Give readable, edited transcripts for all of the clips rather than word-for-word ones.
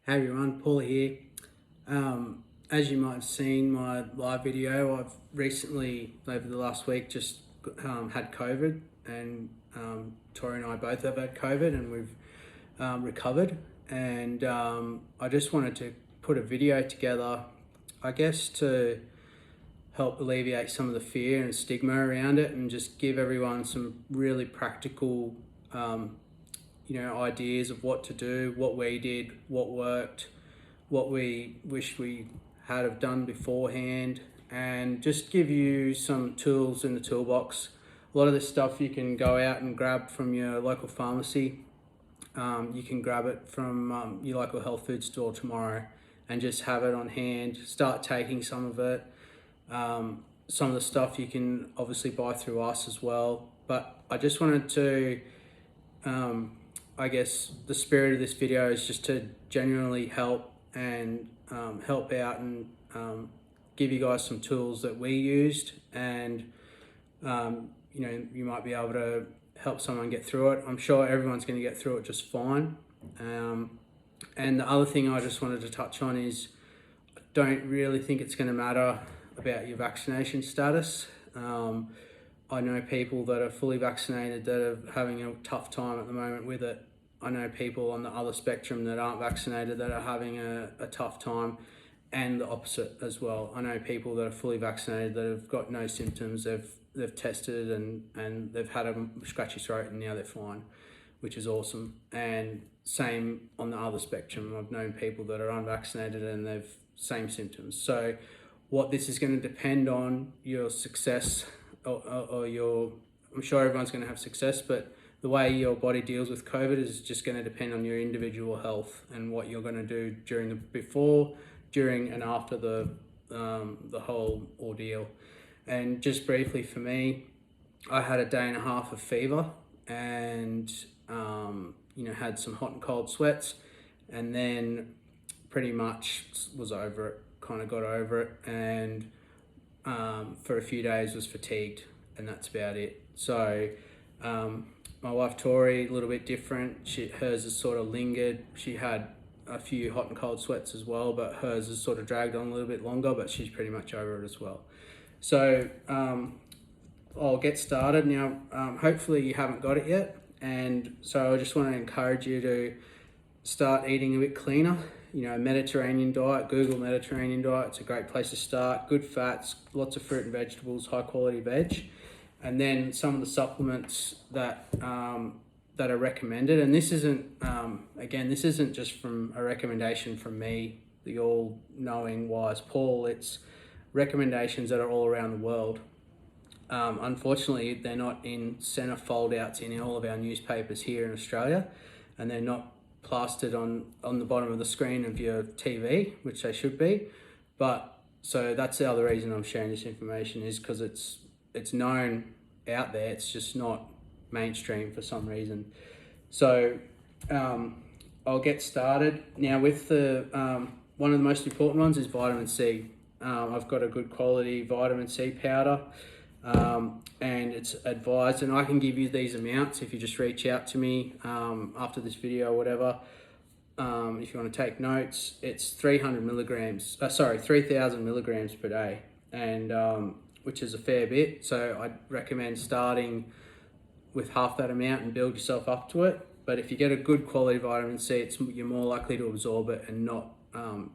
Hey everyone, Paul here. As you might have seen my live video, I've recently, over the last week, just had COVID, and Tori and I both have had COVID, and we've recovered. And I just wanted to put a video together, I guess, to help alleviate some of the fear and stigma around it, and just give everyone some really practical ideas of what to do, what we did, what worked, what we wish we had have done beforehand, and just give you some tools in the toolbox. A lot of this stuff you can go out and grab from your local pharmacy. You can grab it from your local health food store tomorrow and just have it on hand. Start taking some of it. Some of the stuff you can obviously buy through us as well. But I just wanted to I guess the spirit of this video is just to genuinely help and help out and give you guys some tools that we used, and you might be able to help someone get through it. I'm sure everyone's going to get through it just fine. And the other thing I just wanted to touch on is I don't really think it's going to matter about your vaccination status. I know people that are fully vaccinated that are having a tough time at the moment with it. I know people on the other spectrum that aren't vaccinated that are having a tough time, and the opposite as well. I know people that are fully vaccinated that have got no symptoms. They've tested and they've had a scratchy throat and now they're fine, which is awesome. And same on the other spectrum. I've known people that are unvaccinated and they've same symptoms. So what this is going to depend on your success or your, I'm sure everyone's going to have success, but the way your body deals with COVID is just going to depend on your individual health and what you're going to do during the before, during, and after the whole ordeal. And just briefly for me, I had a day and a half of fever, and had some hot and cold sweats, and then pretty much was over it. Kind of got over it, and for a few days was fatigued, and that's about it. So my wife Tori, a little bit different. Hers has sort of lingered. She had a few hot and cold sweats as well, but hers has sort of dragged on a little bit longer, but she's pretty much over it as well. So I'll get started now. Hopefully you haven't got it yet, and so I just want to encourage you to start eating a bit cleaner. Mediterranean diet. Google Mediterranean diet. It's a great place to start. Good fats, lots of fruit and vegetables, high quality veg. And then some of the supplements that that are recommended. And this isn't, again, this isn't just from a recommendation from me, the all-knowing wise Paul. It's recommendations that are all around the world. Unfortunately, they're not in centre fold-outs in all of our newspapers here in Australia, and they're not plastered on the bottom of the screen of your TV, which they should be. But so that's the other reason I'm sharing this information, is because it's known out there. It's just not mainstream for some reason. So I'll get started now with the one of the most important ones is vitamin C. I've got a good quality vitamin C powder, and it's advised, and I can give you these amounts if you just reach out to me after this video or whatever. If you want to take notes, it's 300 milligrams, 3,000 milligrams per day, and which is a fair bit. So I'd recommend starting with half that amount and build yourself up to it. But if you get a good quality vitamin C, you're more likely to absorb it and not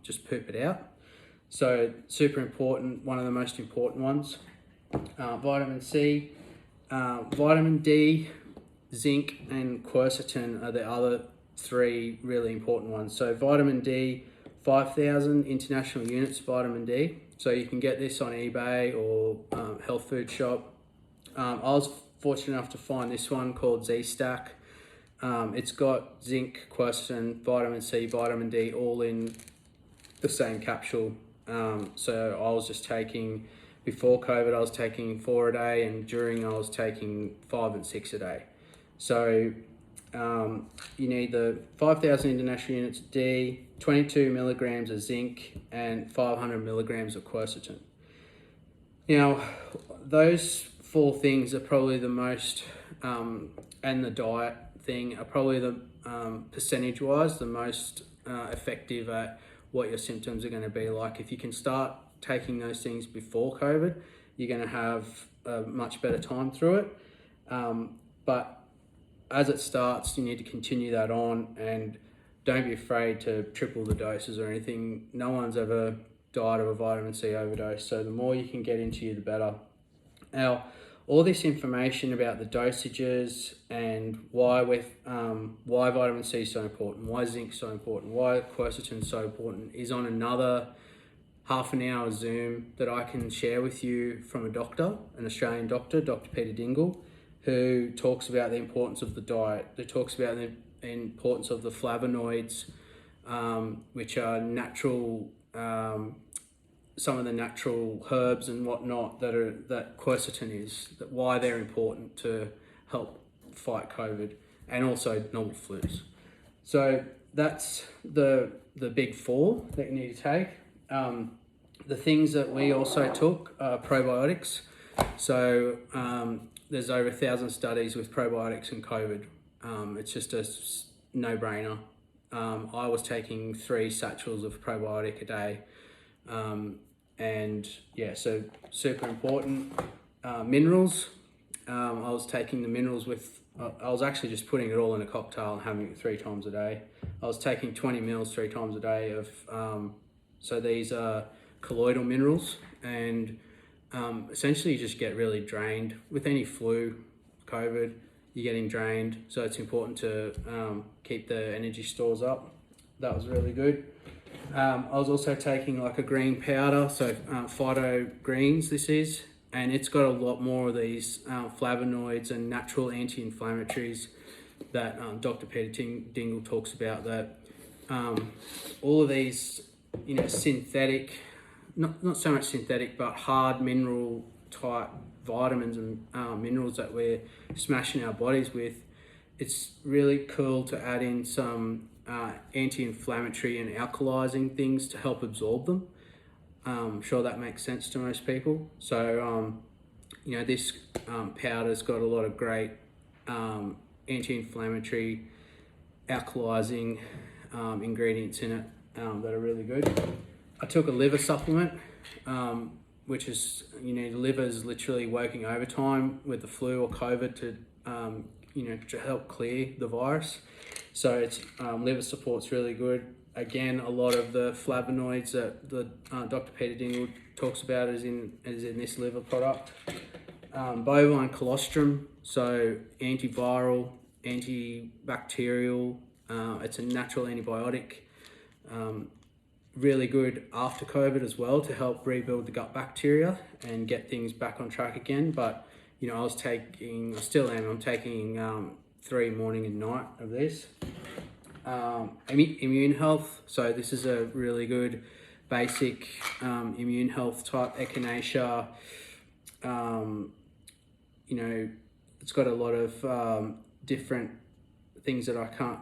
just poop it out. So super important, one of the most important ones. Vitamin C, vitamin D, zinc, and quercetin are the other three really important ones. So vitamin D, 5,000 international units of vitamin D. So you can get this on eBay or health food shop. I was fortunate enough to find this one called Z-Stack. It's got zinc, quercetin, vitamin C, vitamin D all in the same capsule. So I was just taking, before COVID, I was taking 4 a day, and during I was taking 5 and 6 a day. So you need the 5,000 international units of D, 22 milligrams of zinc, and 500 milligrams of quercetin. Now, those 4 things are probably the most, and the diet thing are probably the percentage-wise the most effective at what your symptoms are going to be like. If you can start taking those things before COVID, you're going to have a much better time through it. But as it starts, you need to continue that on, and don't be afraid to triple the doses or anything. No one's ever died of a vitamin C overdose, so the more you can get into you, the better. Now, all this information about the dosages and why vitamin C is so important, why zinc is so important, why quercetin is so important is on another half an hour Zoom that I can share with you from a doctor, an Australian doctor, Dr. Peter Dingle, who talks about the importance of the diet, who talks about the importance of the flavonoids, which are natural, some of the natural herbs and whatnot that quercetin is, that why they're important to help fight COVID and also normal flus. So that's the big four that you need to take. The things that we also took are probiotics. So there's over 1,000 studies with probiotics and COVID. It's just a no-brainer. I was taking 3 satchels of probiotic a day. And yeah, so super important. Minerals. I was taking the minerals I was actually just putting it all in a cocktail and having it 3 times a day. I was taking 20 mils 3 times a day of, so these are colloidal minerals, and essentially you just get really drained. With any flu, COVID, you're getting drained. So it's important to keep the energy stores up. That was really good. I was also taking like a green powder, so Phyto Greens this is, and it's got a lot more of these flavonoids and natural anti-inflammatories that Dr. Peter Dingle talks about, that all of these, synthetic, not so much synthetic, but hard mineral type vitamins and minerals that we're smashing our bodies with. It's really cool to add in some anti-inflammatory and alkalizing things to help absorb them. I'm sure that makes sense to most people. So, this powder's got a lot of great anti-inflammatory, alkalizing ingredients in it that are really good. I took a liver supplement, which is, the liver's literally working overtime with the flu or COVID to help clear the virus. So it's liver support's really good. Again, a lot of the flavonoids that Dr. Peter Dingle talks about is in this liver product. Bovine colostrum, so antiviral, antibacterial. It's a natural antibiotic. Really good after COVID as well to help rebuild the gut bacteria and get things back on track again. But I still am. I'm taking 3 morning and night of this. Immune health. So this is a really good basic immune health type echinacea. It's got a lot of different things that I can't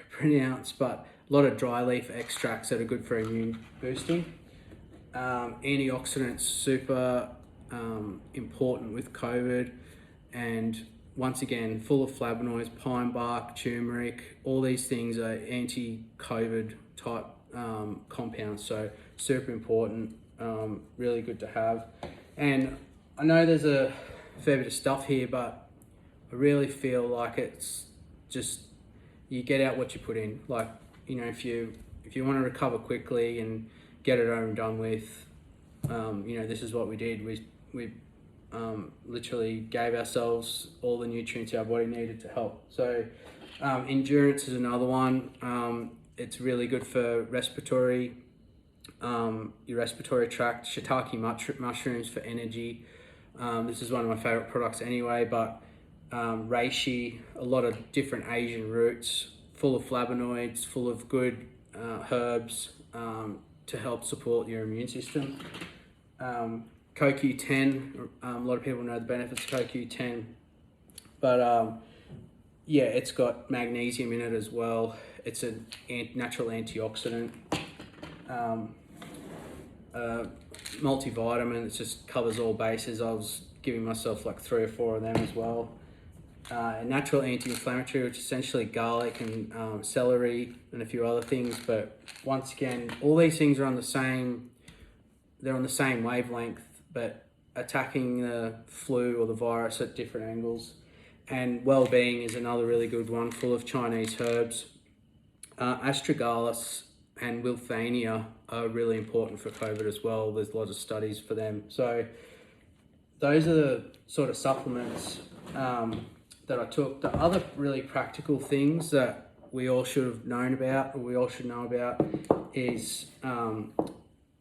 pronounce, but a lot of dry leaf extracts that are good for immune boosting. Antioxidants, super important with COVID, and once again, full of flavonoids, pine bark, turmeric, all these things are anti-COVID type compounds, so super important, really good to have. And I know there's a fair bit of stuff here, but I really feel like it's just, you get out what you put in. Like, if you want to recover quickly and get it over and done with, this is what we did. We literally gave ourselves all the nutrients our body needed to help. So endurance is another one. It's really good for respiratory, your respiratory tract. Shiitake mushrooms for energy. This is one of my favorite products anyway, but reishi, a lot of different Asian roots, full of flavonoids, full of good herbs to help support your immune system. CoQ10, a lot of people know the benefits of CoQ10, but it's got magnesium in it as well. It's a natural antioxidant. Multivitamin, it just covers all bases. I was giving myself like 3 or 4 of them as well. a natural anti-inflammatory, which is essentially garlic and celery and a few other things. But once again, all these things are on the same, they're on the same wavelength, but attacking the flu or the virus at different angles. And well-being is another really good one, full of Chinese herbs. Astragalus and Wilthania are really important for COVID as well. There's lots of studies for them. So those are the sort of supplements that I took. The other really practical things that we all should have known about, or we all should know about, is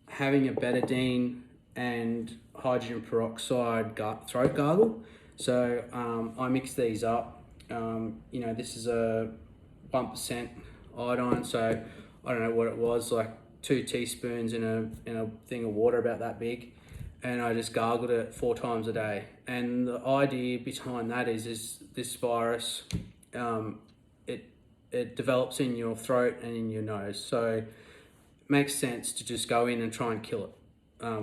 having a betadine and hydrogen peroxide throat gargle. So I mix these up. This is a 1% iodine, so I don't know what it was, like 2 teaspoons in a thing of water about that big, and I just gargled it 4 times a day. And the idea behind that is this virus, it develops in your throat and in your nose, so it makes sense to just go in and try and kill it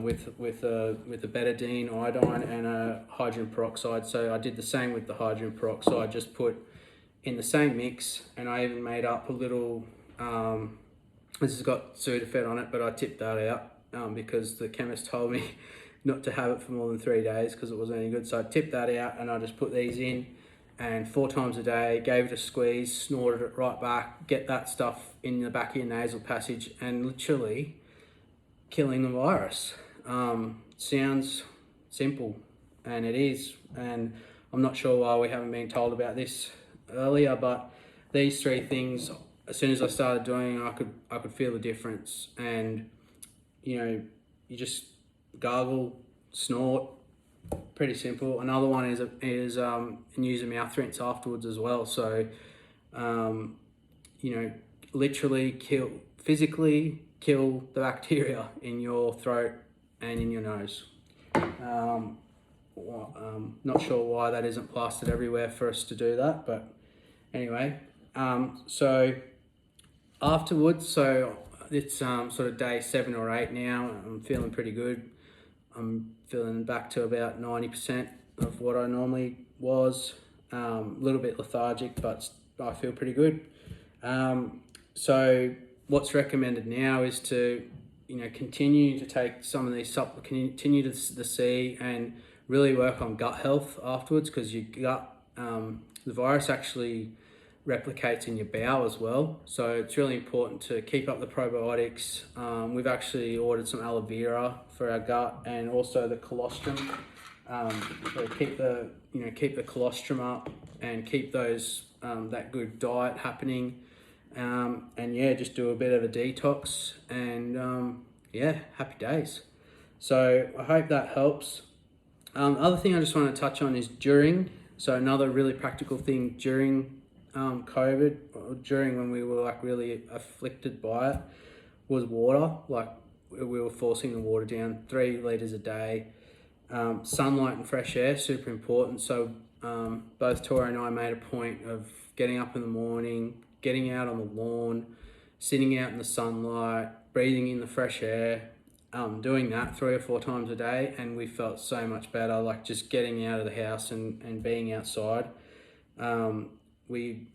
with a betadine, iodine, and a hydrogen peroxide. So I did the same with the hydrogen peroxide, just put in the same mix, and I even made up a little, this has got Sudafed on it, but I tipped that out because the chemist told me not to have it for more than 3 days because it wasn't any good. So I tipped that out, and I just put these in, and 4 times a day, gave it a squeeze, snorted it right back, get that stuff in the back of your nasal passage, and literally killing the virus. Sounds simple, and it is, and I'm not sure why we haven't been told about this earlier, but these 3 things, as soon as I started doing, I could feel the difference. And you just gargle, snort, pretty simple. Another one is use a mouth rinse afterwards as well. So literally physically kill the bacteria in your throat and in your nose. Not sure why that isn't plastered everywhere for us to do that, but anyway. So afterwards, so it's sort of day 7 or 8 now. I'm feeling pretty good. I'm feeling back to about 90% of what I normally was. A little bit lethargic, but I feel pretty good. So what's recommended now is to, continue to take some of these continue to see and really work on gut health afterwards, because your gut, the virus actually replicates in your bowel as well. So it's really important to keep up the probiotics. We've actually ordered some aloe vera for our gut, and also the colostrum. So keep the colostrum up and keep those that good diet happening. And yeah, just do a bit of a detox, and happy days. So I hope that helps. Other thing I just want to touch on is during. So another really practical thing during COVID, or during when we were like really afflicted by it, was water. Like we were forcing the water down 3 liters a day. Sunlight and fresh air, super important. So both Tora and I made a point of getting up in the morning, getting out on the lawn, sitting out in the sunlight, breathing in the fresh air, doing that 3 or 4 times a day, and we felt so much better, like just getting out of the house and being outside. We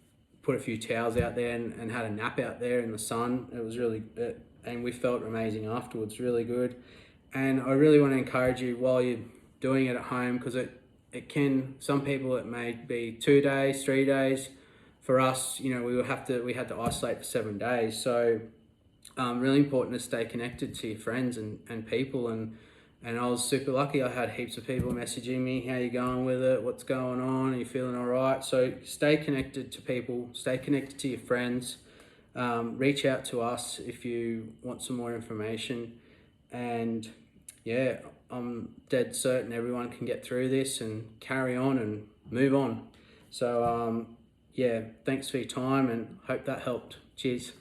put a few towels out there and had a nap out there in the sun. It was really, and we felt amazing afterwards, really good. And I really want to encourage you while you're doing it at home, because it can, some people it may be 2 days, 3 days. For us, we had to isolate for 7 days. So really important to stay connected to your friends and people. And I was super lucky. I had heaps of people messaging me, how you going with it? What's going on? Are you feeling all right? So stay connected to people, stay connected to your friends. Reach out to us if you want some more information. And yeah, I'm dead certain everyone can get through this and carry on and move on. So thanks for your time, and hope that helped. Cheers.